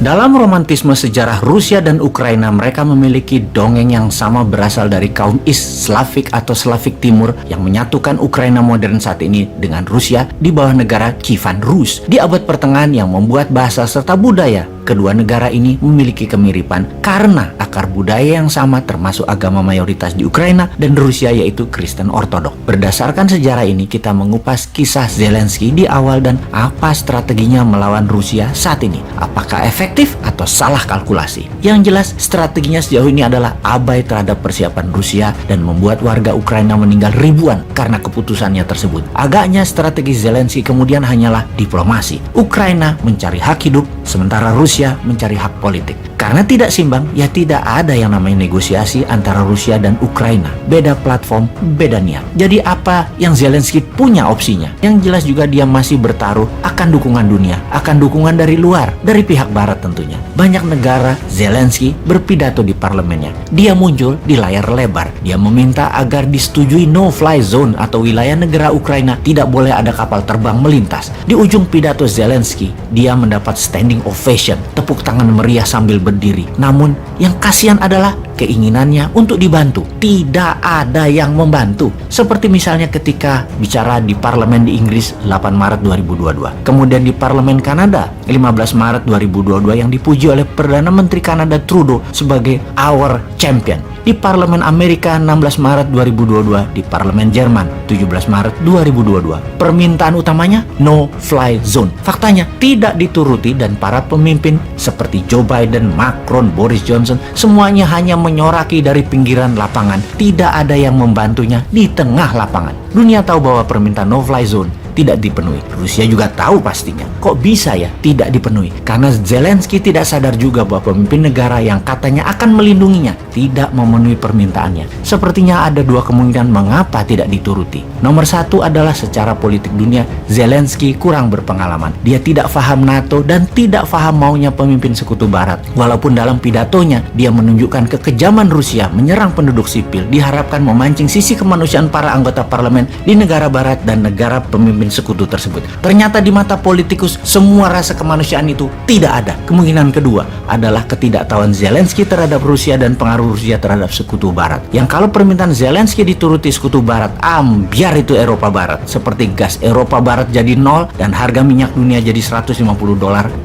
Dalam romantisme sejarah Rusia dan Ukraina, mereka memiliki dongeng yang sama berasal dari kaum East Slavic atau Slavik Timur yang menyatukan Ukraina modern saat ini dengan Rusia di bawah negara Kievan Rus di abad pertengahan yang membuat bahasa serta budaya kedua negara ini memiliki kemiripan karena akar budaya yang sama termasuk agama mayoritas di Ukraina dan Rusia yaitu Kristen Ortodok. Berdasarkan sejarah ini kita mengupas kisah Zelensky di awal dan apa strateginya melawan Rusia saat ini. Apakah efektif atau salah kalkulasi? Yang jelas strateginya sejauh ini adalah abai terhadap persiapan Rusia dan membuat warga Ukraina meninggal ribuan karena keputusannya tersebut. Agaknya strategi Zelensky kemudian hanyalah diplomasi. Ukraina mencari hak hidup sementara Rusia mencari hak politik. Karena tidak simbang, ya tidak ada yang namanya negosiasi antara Rusia dan Ukraina. Beda platform, beda niat. Jadi apa yang Zelensky punya opsinya? Yang jelas juga dia masih bertaruh akan dukungan dunia, akan dukungan dari luar, dari pihak barat tentunya. Banyak negara Zelensky berpidato di parlemennya. Dia muncul di layar lebar. Dia meminta agar disetujui no-fly zone atau wilayah negara Ukraina tidak boleh ada kapal terbang melintas. Di ujung pidato Zelensky, dia mendapat standing ovation, tepuk tangan meriah sambil berdiri. Namun yang kasihan adalah keinginannya untuk dibantu. Tidak ada yang membantu. Seperti misalnya ketika bicara di parlemen di Inggris 8 Maret 2022. Kemudian di parlemen Kanada 15 Maret 2022 yang dipuji oleh Perdana Menteri Kanada Trudeau sebagai our champion. Di parlemen Amerika 16 Maret 2022, di parlemen Jerman 17 Maret 2022. Permintaan utamanya no fly zone. Faktanya tidak dituruti dan para pemimpin seperti Joe Biden, Macron, Boris Johnson semuanya hanya menyoraki dari pinggiran lapangan. Tidak ada yang membantunya di tengah lapangan. Dunia tahu bahwa permintaan no fly zone tidak dipenuhi. Rusia juga tahu pastinya. Kok bisa ya tidak dipenuhi? Karena Zelensky tidak sadar juga bahwa pemimpin negara yang katanya akan melindunginya tidak memenuhi permintaannya. Sepertinya ada dua kemungkinan mengapa tidak dituruti. Nomor satu adalah secara politik dunia, Zelensky kurang berpengalaman. Dia tidak paham NATO dan tidak paham maunya pemimpin sekutu barat. Walaupun dalam pidatonya dia menunjukkan kekejaman Rusia menyerang penduduk sipil, diharapkan memancing sisi kemanusiaan para anggota parlemen di negara barat dan negara pemimpin sekutu tersebut. Ternyata di mata politikus semua rasa kemanusiaan itu tidak ada. Kemungkinan kedua adalah ketidaktahuan Zelensky terhadap Rusia dan pengaruh Rusia terhadap sekutu barat. Yang kalau permintaan Zelensky dituruti sekutu barat, ambiar itu Eropa Barat. Seperti gas Eropa Barat jadi nol dan harga minyak dunia jadi $150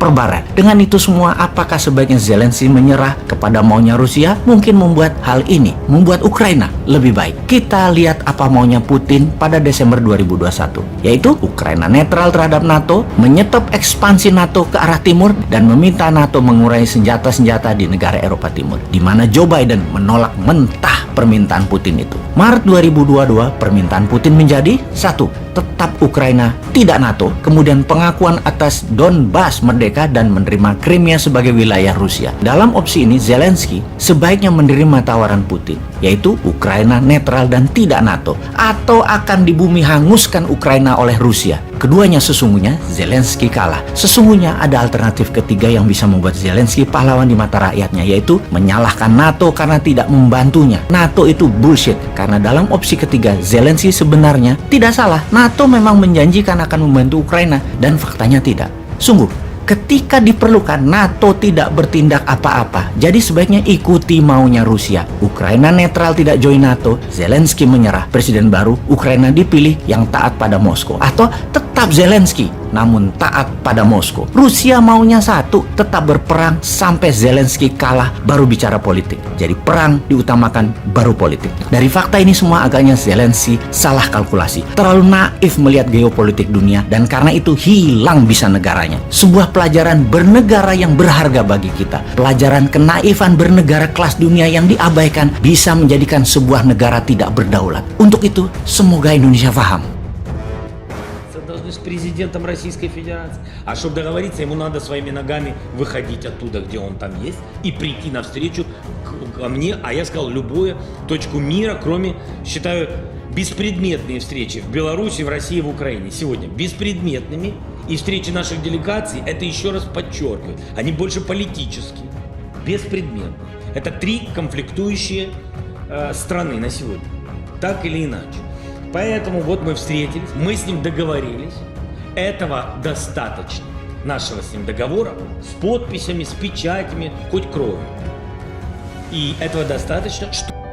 per barel. Dengan itu semua, apakah sebaiknya Zelensky menyerah kepada maunya Rusia? Mungkin membuat hal ini membuat Ukraina lebih baik. Kita lihat apa maunya Putin pada Desember 2021, yaitu Ukraina netral terhadap NATO, menyetop ekspansi NATO ke arah timur, dan meminta NATO mengurangi senjata-senjata di negara Eropa Timur, di mana Joe Biden menolak mentah permintaan Putin itu. Maret 2022, permintaan Putin menjadi 1. Tetap Ukraina tidak NATO, kemudian pengakuan atas Donbas merdeka dan menerima Crimea sebagai wilayah Rusia. Dalam opsi ini, Zelensky sebaiknya menerima tawaran Putin, yaitu Ukraina netral dan tidak NATO, atau akan dibumi hanguskan Ukraina oleh Rusia. Keduanya sesungguhnya Zelensky kalah. Sesungguhnya ada alternatif ketiga yang bisa membuat Zelensky pahlawan di mata rakyatnya, yaitu menyalahkan NATO karena tidak membantunya. NATO itu bullshit, karena dalam opsi ketiga Zelensky sebenarnya tidak salah. NATO memang menjanjikan akan membantu Ukraina dan faktanya tidak. Sungguh, ketika diperlukan NATO tidak bertindak apa-apa. Jadi sebaiknya ikuti maunya Rusia. Ukraina netral tidak join NATO, Zelensky menyerah. Presiden baru Ukraina dipilih yang taat pada Moskow. Atau tetap Zelensky namun taat pada Moskow. Rusia maunya satu, tetap berperang sampai Zelensky kalah baru bicara politik. Jadi perang diutamakan baru politik. Dari fakta ini semua agaknya Zelensky salah kalkulasi. Terlalu naif melihat geopolitik dunia dan karena itu hilang bisa negaranya. Sebuah pelajaran bernegara yang berharga bagi kita. Pelajaran kenaifan bernegara kelas dunia yang diabaikan bisa menjadikan sebuah negara tidak berdaulat. Untuk itu, semoga Indonesia paham. С президентом Российской Федерации. А чтобы договориться, ему надо своими ногами выходить оттуда, где он там есть, и прийти навстречу ко мне, а я сказал, любую точку мира, кроме, считаю, беспредметные встречи в Беларуси, в России, в Украине сегодня беспредметными, и встречи наших делегаций, это еще раз подчеркивает, они больше политические, беспредметные. Это 3 конфликтующие страны на сегодня, так или иначе. Поэтому вот мы встретились, мы с ним договорились, этого достаточно. нашего с ним договора с подписями, с печатями, хоть кровью. И этого достаточно, что